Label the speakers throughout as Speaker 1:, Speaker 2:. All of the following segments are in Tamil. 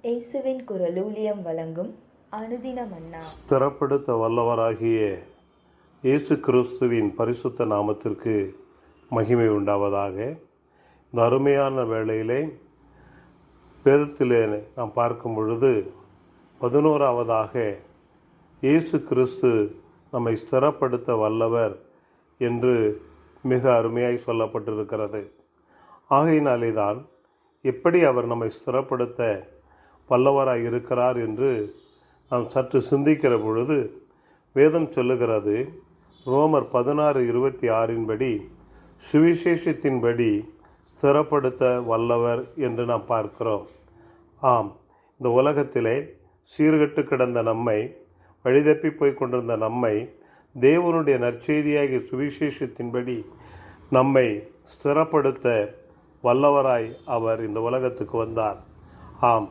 Speaker 1: இயேசுவின் குரலூழியம் வழங்கும் அனுதின மன்னா.
Speaker 2: ஸ்திரப்படுத்த வல்லவராகிய இயேசு கிறிஸ்துவின் பரிசுத்த நாமத்திற்கு மகிமை உண்டாவதாக. இந்த அருமையான வேளையிலே வேதத்திலே நாம் பார்க்கும் பொழுது 11ஆவதாக இயேசு கிறிஸ்து நம்மை ஸ்திரப்படுத்த வல்லவர் என்று மிக அருமையாய் சொல்லப்பட்டிருக்கிறது. ஆகையினாலே தான் எப்படி அவர் நம்மை ஸ்திரப்படுத்த வல்லவராய் இருக்கிறார் என்று நாம் சற்று சிந்திக்கிற பொழுது வேதம் சொல்லுகிறது, ரோமர் 16:26 சுவிசேஷத்தின்படி ஸ்திரப்படுத்த வல்லவர் என்று நாம் பார்க்கிறோம். ஆம், இந்த உலகத்திலே சீர்கெட்டு கிடந்த நம்மை, வழிதப்பி போய் கொண்டிருந்த நம்மை தேவனுடைய நற்செய்தியாகிய சுவிசேஷத்தின்படி நம்மை ஸ்திரப்படுத்த வல்லவராய் அவர் இந்த உலகத்துக்கு வந்தார். ஆம்,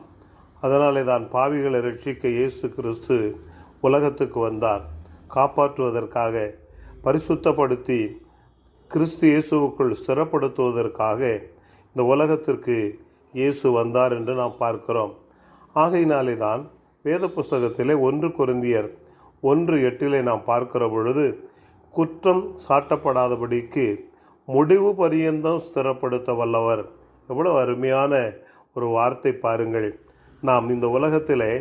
Speaker 2: அதனாலே தான் பாவிகளை ரட்சிக்க இயேசு கிறிஸ்து உலகத்துக்கு வந்தார். காப்பாற்றுவதற்காக, பரிசுத்தப்படுத்தி கிறிஸ்து இயேசுவுக்குள் ஸ்திரப்படுத்துவதற்காக இந்த உலகத்திற்கு இயேசு வந்தார் என்று நாம் பார்க்கிறோம். ஆகையினாலே தான் வேத புஸ்தகத்திலே 1 கொரிந்தியர் 1:8 நாம் பார்க்கிற பொழுது, குற்றம் சாட்டப்படாதபடிக்கு முடிவு பரியந்தம் ஸ்திரப்படுத்த வல்லவர். எவ்வளவு அருமையான ஒரு வார்த்தை பாருங்கள். நாம் இந்த உலகத்திலே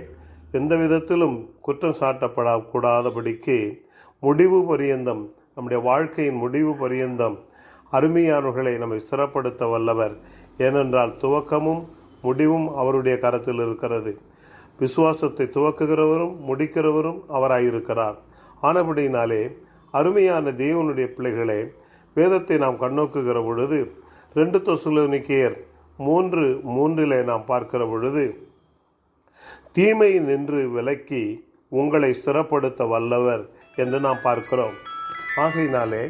Speaker 2: எந்த விதத்திலும் குற்றம் சாட்டப்படக்கூடாதபடிக்கு முடிவு பரியந்தம், நம்முடைய வாழ்க்கையின் முடிவு பரியந்தம் அருமையானவர்களை நம்மை ஸ்திரப்படுத்த வல்லவர். ஏனென்றால் துவக்கமும் முடிவும் அவருடைய கரத்தில் இருக்கிறது. விசுவாசத்தை துவக்குகிறவரும் முடிக்கிறவரும் அவராயிருக்கிறார். ஆனபடியினாலே அருமையான தேவனுடைய பிள்ளைகளே, வேதத்தை நாம் கண்ணோக்குகிற பொழுது 2 தெசலோனிக்கேயர் 3:3 நாம் பார்க்கிற பொழுது, தீமையை நின்று விலக்கி உங்களை ஸ்திரப்படுத்த வல்லவர் என்று நாம் பார்க்கிறோம். ஆகையினாலே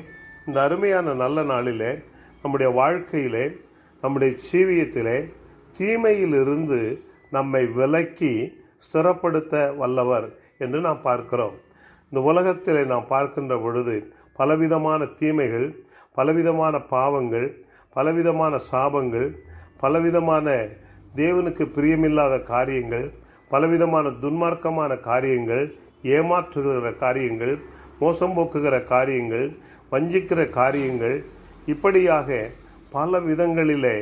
Speaker 2: இந்த அருமையான நல்ல நாளிலே நம்முடைய வாழ்க்கையிலே, நம்முடைய ஜீவியத்திலே தீமையிலிருந்து நம்மை விலக்கி ஸ்திரப்படுத்த வல்லவர் என்று நாம் பார்க்கிறோம். இந்த உலகத்திலே நாம் பார்க்கின்ற பொழுது பலவிதமான தீமைகள், பலவிதமான பாவங்கள், பலவிதமான சாபங்கள், பலவிதமான தேவனுக்கு பிரியமில்லாத காரியங்கள், பலவிதமான துன்மார்க்கமான காரியங்கள், ஏமாற்றுகிற காரியங்கள், மோசம் போக்குகிற காரியங்கள், வஞ்சிக்கிற காரியங்கள், இப்படியாக பல விதங்களிலே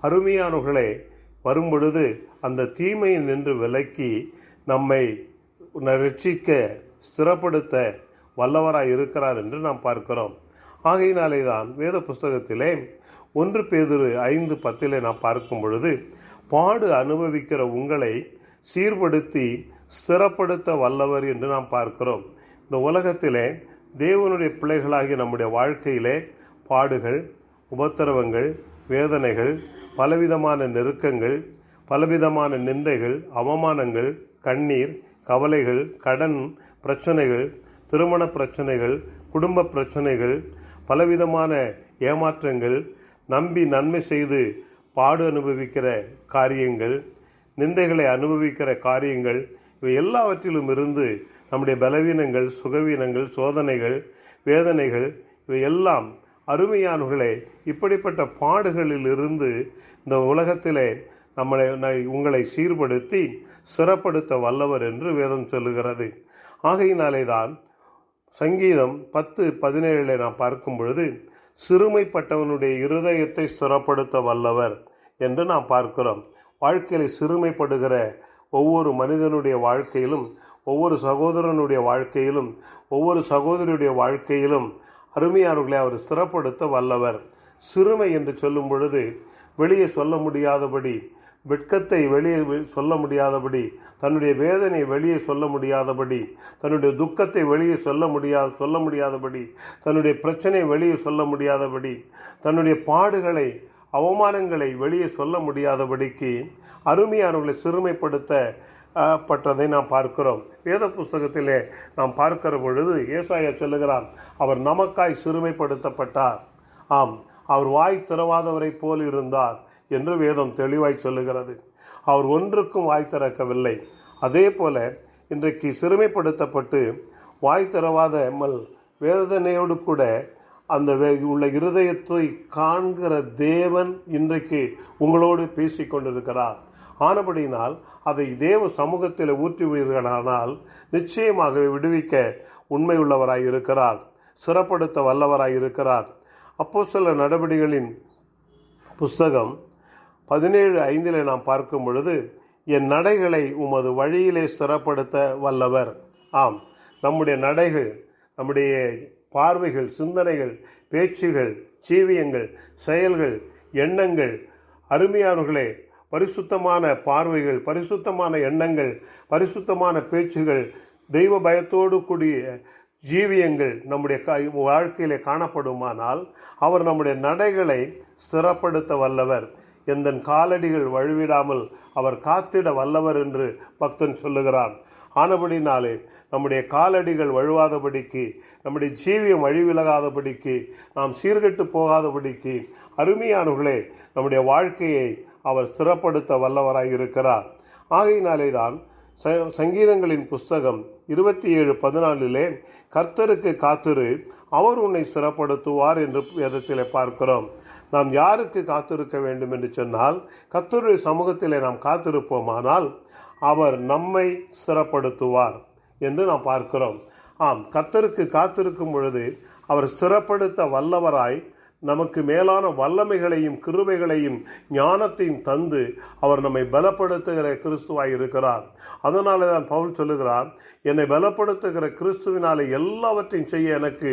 Speaker 2: அருமையானவர்களே வரும்பொழுது அந்த தீமையை நின்று விலக்கி நம்மை ரட்சிக்க ஸ்திரப்படுத்த வல்லவராய் இருக்கிறார் என்று நாம் பார்க்கிறோம். ஆகையினாலே தான் வேத புஸ்தகத்திலே 1 பேதுரு 5:10 நாம் பார்க்கும் பொழுது, பாடு அனுபவிக்கிற உங்களை சீர்படுத்தி ஸ்திரப்படுத்த வல்லவர் என்று நாம் பார்க்கிறோம். இந்த உலகத்திலே தேவனுடைய பிள்ளைகளாகிய நம்முடைய வாழ்க்கையிலே பாடுகள், உபத்திரவங்கள், வேதனைகள், பலவிதமான நெருக்கங்கள், பலவிதமான நிந்தைகள், அவமானங்கள், கண்ணீர், கவலைகள், கடன் பிரச்சனைகள், திருமண பிரச்சனைகள், குடும்ப பிரச்சனைகள், பலவிதமான ஏமாற்றங்கள், நம்பி நன்மை செய்து பாடு அனுபவிக்கிற காரியங்கள், நிந்தைகளை அனுபவிக்கிற காரியங்கள், இவை எல்லாவற்றிலும் இருந்து நம்முடைய பலவீனங்கள், சுகவீனங்கள், சோதனைகள், வேதனைகள், இவை எல்லாம் அருமையானவர்களே இப்படிப்பட்ட பாடுகளில் இருந்து இந்த உலகத்திலே உங்களை சீர்படுத்தி சிறப்படுத்த வல்லவர் என்று வேதம் சொல்லுகிறது. ஆகையினாலே தான் சங்கீதம் 10:17 நாம் பார்க்கும் பொழுது, சிறுமைப்பட்டவனுடைய இருதயத்தை ஸ்திரப்படுத்த வல்லவர் என்று நாம் பார்க்கிறோம். வாழ்க்கையில் சிறுமைப்படுகிற ஒவ்வொரு மனிதனுடைய வாழ்க்கையிலும், ஒவ்வொரு சகோதரனுடைய வாழ்க்கையிலும், ஒவ்வொரு சகோதரியுடைய வாழ்க்கையிலும் அருமையானவர்களை அவர் ஸ்திரப்படுத்த வல்லவர். சிறுமை என்று சொல்லும் பொழுது வெளியே சொல்ல முடியாதபடி, வெட்கத்தை வெளியே சொல்ல முடியாதபடி, தன்னுடைய வேதனை வெளியே சொல்ல முடியாதபடி, தன்னுடைய துக்கத்தை வெளியே சொல்ல முடியாதபடி, தன்னுடைய பிரச்சனை வெளியே சொல்ல முடியாதபடி, தன்னுடைய பாடுகளை, அவமானங்களை வெளியே சொல்ல முடியாதபடிக்கு அருமையானவர்களை சிறுமைப்படுத்தப்பட்டதை நாம் பார்க்கிறோம். வேத புஸ்தகத்திலே நாம் பார்க்கிற பொழுது ஏசாயா சொல்லுகிறான், அவர் நமக்காய் சிறுமைப்படுத்தப்பட்டார். ஆம், அவர் வாய் திறவாதவரை போல் இருந்தார் என்று வேதம் தெளிவாய் சொல்லுகிறது. அவர் ஒன்றுக்கும் வாய் திறக்கவில்லை. அதே போல இன்றைக்கு சிறுமைப்படுத்தப்பட்டு வாய் திறவாதமல் வேதனையோடு கூட அந்த உள்ள இருதயத்தை காண்கிற தேவன் இன்றைக்கு உங்களோடு பேசி கொண்டிருக்கிறார். ஆனபடியினால் அதை தேவ சமூகத்தில் ஊற்றுவீர்களானால் நிச்சயமாக விடுவிக்க உண்மையுள்ளவராய் இருக்கிறார், சிறப்படுத்த வல்லவராய் இருக்கிறார். அப்போஸ்தலர் நடபடிகளின் புஸ்தகம் 17:5 நாம் பார்க்கும் பொழுது, என் நடைகளை உமது வழியிலே ஸ்திரப்படுத்த வல்லவர். ஆம், நம்முடைய நடைகள், நம்முடைய பார்வைகள், சிந்தனைகள், பேச்சுகள், ஜீவியங்கள், செயல்கள், எண்ணங்கள், அருமையானவர்களே, பரிசுத்தமான பார்வைகள், பரிசுத்தமான எண்ணங்கள், பரிசுத்தமான பேச்சுகள், தெய்வ பயத்தோடு கூடிய ஜீவியங்கள் நம்முடைய வாழ்க்கையிலே காணப்படுமானால் அவர் நம்முடைய நடைகளை ஸ்திரப்படுத்த வல்லவர். எந்த காலடிகள் வழுவிடாமல் அவர் காத்திட வல்லவர் என்று பக்தன் சொல்லுகிறான். ஆனபடினாலே நம்முடைய காலடிகள் வழுவாதபடிக்கு, நம்முடைய ஜீவியம் வழிவிலகாதபடிக்கு, நாம் சீர்கெட்டு போகாதபடிக்கு, அருமையானவர்களே, நம்முடைய வாழ்க்கையை அவர் ஸ்திரப்படுத்த வல்லவராய் இருக்கிறார். ஆகையினாலே தான் சங்கீதங்களின் புஸ்தகம் 27:14 கர்த்தருக்கு காத்திரு, அவர் உன்னை ஸ்திரப்படுத்துவார் என்று வேதத்திலே பார்க்கிறோம். நாம் யாருக்கு காத்திருக்க வேண்டும் என்று சொன்னால், கர்த்தருடைய சமூகத்திலே நாம் காத்திருப்போமானால் அவர் நம்மை ஸ்திரப்படுத்துவார் என்று நாம் பார்க்கிறோம். ஆம், கர்த்தருக்கு காத்திருக்கும் பொழுது அவர் ஸ்திரப்படுத்த வல்லவராய் நமக்கு மேலான வல்லமைகளையும் கிருபைகளையும் ஞானத்தையும் தந்து அவர் நம்மை பலப்படுத்துகிற கிறிஸ்துவாய் இருக்கிறார். அதனால தான் பவுல் சொல்லுகிறார், என்னை பலப்படுத்துகிற கிறிஸ்துவினாலே எல்லாவற்றையும் செய்ய எனக்கு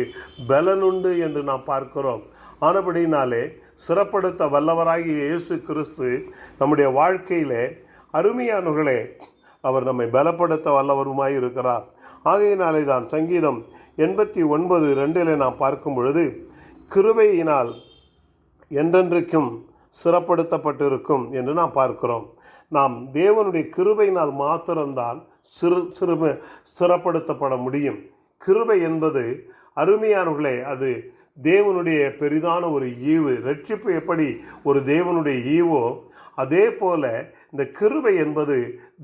Speaker 2: பலனுண்டு என்று நாம் பார்க்கிறோம். ஆனபடினாலே சிறப்படுத்த வல்லவராகிய இயேசு கிறிஸ்து நம்முடைய வாழ்க்கையிலே அருமையானவர்களே அவர் நம்மை பலப்படுத்த வல்லவருமாய் இருக்கிறார். ஆகையினாலே தான் சங்கீதம் 89:2 நாம் பார்க்கும் பொழுது, கிருபையினால் என்றென்றைக்கும் சிறப்படுத்தப்பட்டிருக்கும் என்று நாம் பார்க்கிறோம். நாம் தேவனுடைய கிருபையினால் மாத்திரம்தான் ஸ்திரப்படுத்தப்பட முடியும். கிருபை என்பது அருமையானவர்களே, அது தேவனுடைய பெரிதான ஒரு ஈவு. ரட்சிப்பு எப்படி ஒரு தேவனுடைய ஈவோ, அதே போல இந்த கிருபை என்பது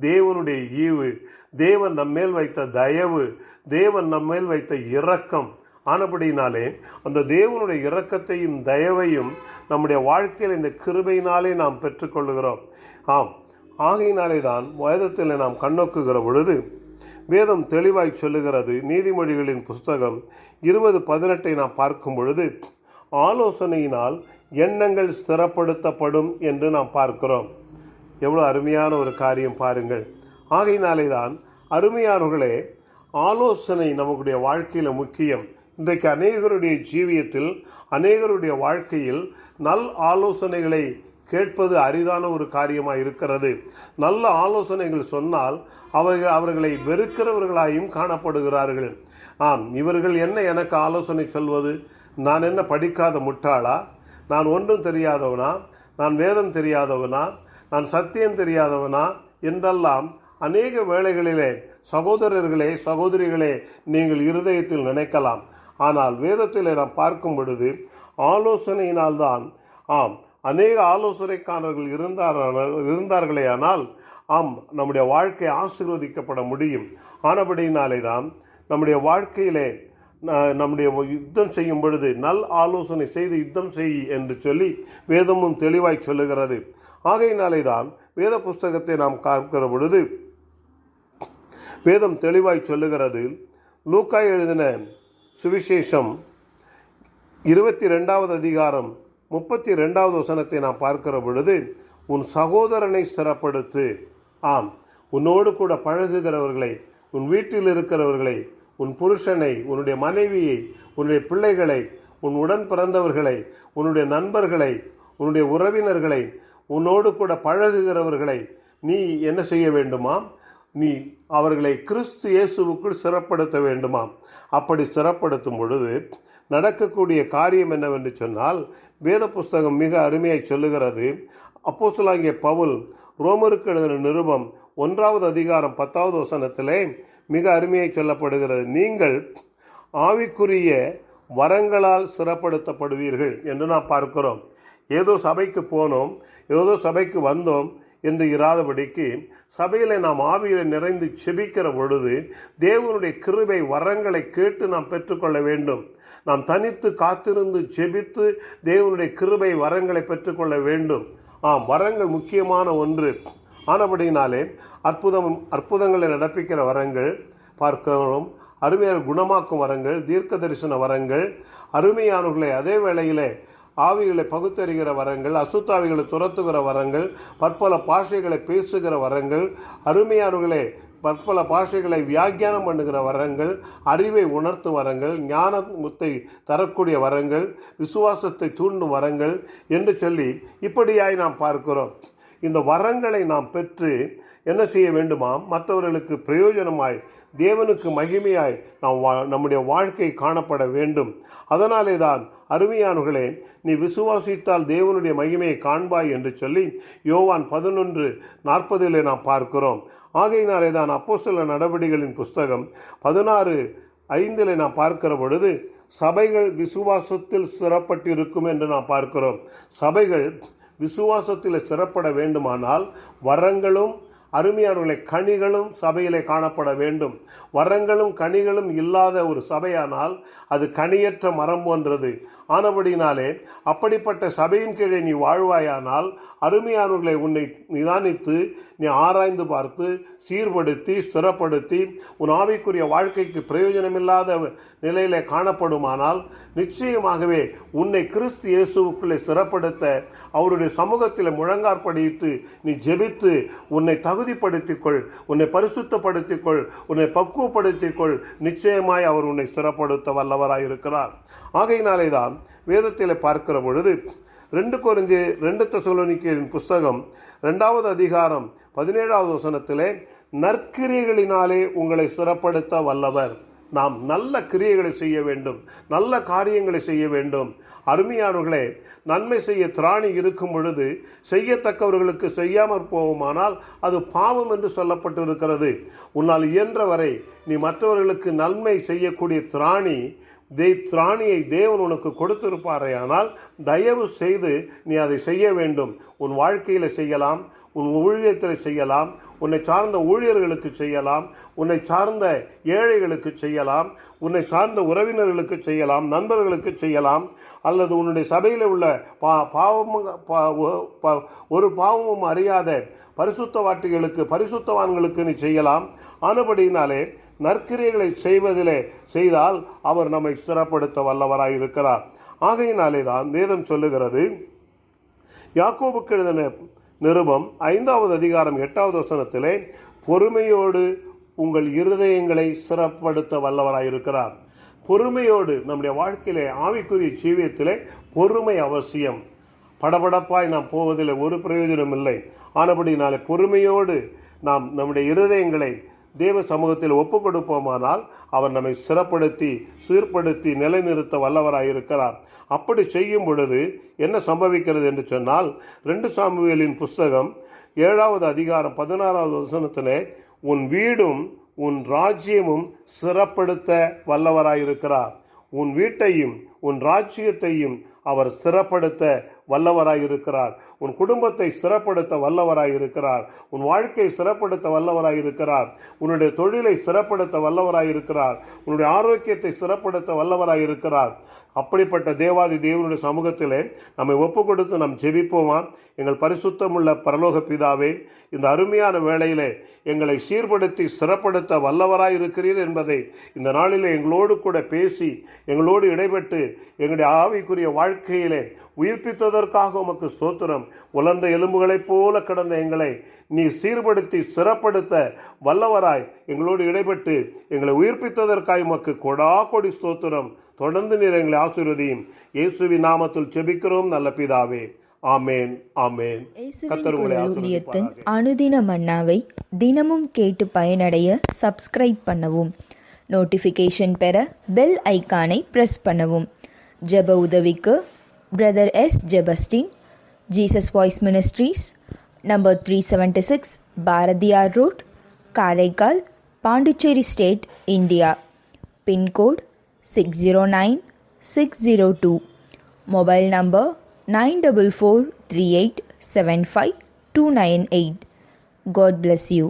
Speaker 2: தேவனுடைய ஈவு, தேவன் நம்மேல் வைத்த தயவு, தேவன் நம்மேல் வைத்த இரக்கம். ஆனபடினாலே அந்த தேவனுடைய இரக்கத்தையும் தயவையும் நம்முடைய வாழ்க்கையில் இந்த கிருபையினாலே நாம் பெற்றுக்கொள்ளுகிறோம். ஆம், ஆகையினாலே தான் வேதத்தில் நாம் கண்ணோக்குகிற பொழுது வேதம் தெளிவாய் சொல்லுகிறது. நீதிமொழிகளின் புஸ்தகம் 20:18 நாம் பார்க்கும் பொழுது, ஆலோசனையினால் எண்ணங்கள் ஸ்திரப்படுத்தப்படும் என்று நாம் பார்க்கிறோம். எவ்வளோ அருமையான ஒரு காரியம் பாருங்கள். ஆகையினாலே தான் அருமையானவர்களே, ஆலோசனை நம்முடைய வாழ்க்கையில் முக்கியம். இன்றைக்கு அநேகருடைய ஜீவியத்தில், அநேகருடைய வாழ்க்கையில் நல் ஆலோசனைகளை கேட்பது அரிதான ஒரு காரியமாக இருக்கிறது. நல்ல ஆலோசனைகள் சொன்னால் அவர்களை வெறுக்கிறவர்களாயும் காணப்படுகிறார்கள். ஆம், இவர்கள் என்ன எனக்கு ஆலோசனை சொல்வது? நான் என்ன படிக்காத முட்டாளா? நான் ஒன்றும் தெரியாதவனா? நான் வேதம் தெரியாதவனா? நான் சத்தியம் தெரியாதவனா? என்றெல்லாம் அநேக வேளைகளிலே சகோதரர்களே, சகோதரிகளே, நீங்கள் இருதயத்தில் நினைக்கலாம். ஆனால் வேதத்தில் நாம் பார்க்கும் பொழுது ஆலோசனையினால்தான், ஆம், அநேக ஆலோசனைக்காரர்கள் இருந்தார்களே ஆனால் ஆம், நம்முடைய வாழ்க்கை ஆசீர்வதிக்கப்பட முடியும். ஆனபடினாலே தான் நம்முடைய வாழ்க்கையிலே நம்முடைய யுத்தம் செய்யும் பொழுது நல் ஆலோசனை செய்து யுத்தம் செய் என்று சொல்லி வேதமும் தெளிவாய் சொல்லுகிறது. ஆகையினாலே தான் வேத புஸ்தகத்தை நாம் பார்க்கிற பொழுது வேதம் தெளிவாய் சொல்லுகிறது. லூக்கா எழுதின சுவிசேஷம் 22வது அதிகாரம் 32வது வசனத்தை நாம் பார்க்கிற பொழுது, உன் சகோதரனை ஸ்திரப்படுத்து. ஆம், உன்னோடு கூட பழகுகிறவர்களை, உன் வீட்டில் இருக்கிறவர்களை, உன் புருஷனை, உன்னுடைய மனைவியை, உன்னுடைய பிள்ளைகளை, உன் உடன் பிறந்தவர்களை, உன்னுடைய நண்பர்களை, உன்னுடைய உறவினர்களை, உன்னோடு கூட பழகுகிறவர்களை நீ என்ன செய்ய வேண்டுமாம்? நீ அவர்களை கிறிஸ்து இயேசுவுக்குள் சிறப்படுத்த வேண்டுமாம். அப்படி சிறப்படுத்தும் பொழுது நடக்கக்கூடிய காரியம் என்னவென்று சொன்னால், வேத புஸ்தகம் மிக அருமையாய் சொல்லுகிறது. அப்போஸ்தலனாகிய பவுல் ரோமருக்கு எழுதின நிருபம் 1வது அதிகாரம் 10வது வசனத்திலே மிக அருமையாய் சொல்லப்படுகிறது. நீங்கள் ஆவிக்குரிய வரங்களால் சிறப்படுத்தப்படுவீர்கள் என்று நாம் பார்க்கிறோம். ஏதோ சபைக்கு போனோம், ஏதோ சபைக்கு வந்தோம் என்று இராதபடிக்கு சபையில் நாம் ஆவியில் நிறைந்து செபிக்கிற பொழுது தேவனுடைய கிருபை வரங்களை கேட்டு நாம் பெற்றுக்கொள்ள வேண்டும். நாம் தனித்து காத்திருந்து செபித்து தேவனுடைய கிருபை வரங்களை பெற்றுக்கொள்ள வேண்டும். ஆம், வரங்கள் முக்கியமான ஒன்று. ஆனபடினாலே அற்புதங்களை நடப்பிக்கிற வரங்கள் பார்க்கிறோம். அருமையான குணமாக்கும் வரங்கள், தீர்க்க தரிசன வரங்கள், அருமையானவர்களை அதே வேளையிலே ஆவிகளை பகுத்தறிகிற வரங்கள், அசுத்தாவிகளை துரத்துகிற வரங்கள், பற்பல பாஷைகளை பேசுகிற வரங்கள், அருமையானவர்களே பற்பல பாஷைகளை வியாக்கியானம் பண்ணுகிற வரங்கள், அறிவை உணர்த்தும் வரங்கள், ஞானத்தை தரக்கூடிய வரங்கள், விசுவாசத்தை தூண்டும் வரங்கள் என்று சொல்லி இப்படியாய் நாம் பார்க்கிறோம். இந்த வரங்களை நாம் பெற்று என்ன செய்ய வேண்டுமாம்? மற்றவர்களுக்கு பிரயோஜனமாய், தேவனுக்கு மகிமையாய் நம்முடைய வாழ்க்கை காணப்பட வேண்டும். அதனாலே தான் அருமையானவர்களே, நீ விசுவாசித்தால் தேவனுடைய மகிமையை காண்பாய் என்று சொல்லி யோவான் 11:40 நாம் பார்க்கிறோம். ஆகையினாலே தான் அப்போஸ்தலர் நடவடிக்கைகளின் புஸ்தகம் 16:5 நாம் பார்க்கிற பொழுது சபைகள் விசுவாசத்தில் சிறப்பட்டிருக்கும் என்று நாம் பார்க்கிறோம். சபைகள் விசுவாசத்தில் சிறப்பட வேண்டுமானால் வரங்களும் அருமையானவர்களை கனிகளும் சபையிலே காணப்பட வேண்டும். வரங்களும் கனிகளும் இல்லாத ஒரு சபையானால் அது கனியற்ற மரம் போன்றது. ஆனபடினாலே அப்படிப்பட்ட சபையின் கீழே நீ வாழ்வாயானால் அருமையானவர்களை உன்னை நிதானித்து நீ ஆராய்ந்து பார்த்து சீர்படுத்தி ஸ்திரப்படுத்தி உன் ஆவிக்குரிய வாழ்க்கைக்கு பிரயோஜனமில்லாத நிலையிலே காணப்படுமானால் நிச்சயமாகவே உன்னை கிறிஸ்து இயேசுவுக்குள்ளே ஸ்திரப்படுத்த அவருடைய சமூகத்தில் முழங்காற்படியிட்டு நீ ஜெபித்து உன்னை தகுதிப்படுத்திக்கொள், உன்னை பரிசுத்தப்படுத்திக்கொள், உன்னை பக்குவப்படுத்திக்கொள். நிச்சயமாய் அவர் உன்னை ஸ்திரப்படுத்த வல்லவராயிருக்கிறார். ஆகையினாலே தான் வேதத்தில் பார்க்கிற பொழுது 2 தெசலோனிக்கேயரின் புஸ்தகம் 2வது அதிகாரம் 17வது வசனத்திலே நற்கிரியைகளினாலே உங்களை ஸ்திரப்படுத்த வல்லவர். நாம் நல்ல கிரியைகளை செய்ய வேண்டும், நல்ல காரியங்களை செய்ய வேண்டும். அருமையானவர்களே, நன்மை செய்ய திராணி இருக்கும் பொழுது செய்யத்தக்கவர்களுக்கு செய்யாமற் போகுமானால் அது பாவம் என்று சொல்லப்பட்டிருக்கிறது. உன்னால் இயன்றவரை நீ மற்றவர்களுக்கு நன்மை செய்யக்கூடிய திராணியை தேவன் உனக்கு கொடுத்திருப்பாரையானால் தயவு செய்து நீ அதை செய்ய வேண்டும். உன் வாழ்க்கையில் செய்யலாம், உன் ஊழியத்தில் செய்யலாம், உன்னை சார்ந்த ஊழியர்களுக்கு செய்யலாம், உன்னை சார்ந்த ஏழைகளுக்கு செய்யலாம், உன்னை சார்ந்த உறவினர்களுக்கு செய்யலாம், நண்பர்களுக்கு செய்யலாம், அல்லது உன்னுடைய சபையில் உள்ள ஒரு பாவமும் அறியாத பரிசுத்தவான்களுக்கு நீ செய்யலாம். ஆனபடியினாலே நற்கிரியைகளை செய்தால் அவர் நம்மை ஸ்திரப்படுத்த வல்லவராயிருக்கிறார். ஆகையினாலே தான் வேதம் சொல்லுகிறது, யாக்கோபுக்கு எழுதின நிருபம் 5வது அதிகாரம் 8வது வசனத்திலே பொறுமையோடு உங்கள் இருதயங்களை சிறப்படுத்த வல்லவராயிருக்கிறார். பொறுமையோடு நம்முடைய வாழ்க்கையிலே ஆவிக்குரிய ஜீவியத்திலே பொறுமை அவசியம். படபடப்பாய் நாம் போவதில் ஒரு பிரயோஜனம் இல்லை. ஆனபடினாலே பொறுமையோடு நாம் நம்முடைய இருதயங்களை தேவ சமூகத்தில் ஒப்பு கொடுப்போமானால் அவர் நம்மை சிறப்படுத்தி சீர்படுத்தி நிலைநிறுத்த வல்லவராயிருக்கிறார். அப்படி செய்யும் பொழுது என்ன சம்பவிக்கிறது என்று சொன்னால் 2 சாமுவேலின் புஸ்தகம் 7வது அதிகாரம் 16வது வசனத்திலே உன் வீடும் உன் ராஜ்யமும் சிறப்படுத்த வல்லவராயிருக்கிறார். உன் வீட்டையும் உன் ராஜ்யத்தையும் அவர் ஸ்திரப்படுத்த வல்லவராயிருக்கிறார். உன் குடும்பத்தை ஸ்திரப்படுத்த வல்லவராயிருக்கிறார். உன் வாழ்க்கையை ஸ்திரப்படுத்த வல்லவராயிருக்கிறார். உன்னுடைய தொழிலை ஸ்திரப்படுத்த வல்லவராயிருக்கிறார். உன்னுடைய ஆரோக்கியத்தை ஸ்திரப்படுத்த வல்லவராயிருக்கிறார். அப்படிப்பட்ட தேவாதி தேவனுடைய சமூகத்திலே நம்மை ஒப்பு கொடுத்து நாம் ஜெபிப்போமா? எங்கள் பரிசுத்தமுள்ள பரலோக பிதாவே, இந்த அருமையான வேளையிலே எங்களை சீர்படுத்தி ஸ்திரப்படுத்த வல்லவராயிருக்கிறீர் என்பதை இந்த நாளிலே எங்களோடு கூட பேசி எங்களோடு இடைபெற்று எங்களுடைய ஆவிக்குரிய வாழ்க்கையிலே உயிர்ப்பித்ததற்காக உமக்கு ஸ்தோத்திரம். உலர்ந்த எலும்புகளைப் போல கிடந்த எங்களை நீ சீர்படுத்தி சிறப்படுத்த வல்லவராய் எங்களோடு இடைபெற்று எங்களை உயிர்ப்பித்ததற்காக உமக்கு கொடாகொடி ஸ்தோத்திரம். தொடர்ந்து நீர் எங்களை ஆசீர்வதியும். இயேசுவின் நாமத்தில் ஜெபிக்கிறோம் நல்ல பிதாவே, ஆமேன் ஆமேன்.
Speaker 1: ஊழியத்தின் அனுதின மன்னாவை தினமும் கேட்டு பயனடைய சப்ஸ்கிரைப் பண்ணவும், நோட்டிஃபிகேஷன் பெற பெல் ஐக்கானை பிரஸ் பண்ணவும். ஜெப உதவிக்கு brother S Jebastin, Jesus voice ministries, number 376 Bharathiyar road, Karaikal, Pondicherry state, India. Pincode 609602. Mobile number 9443875298. God bless you.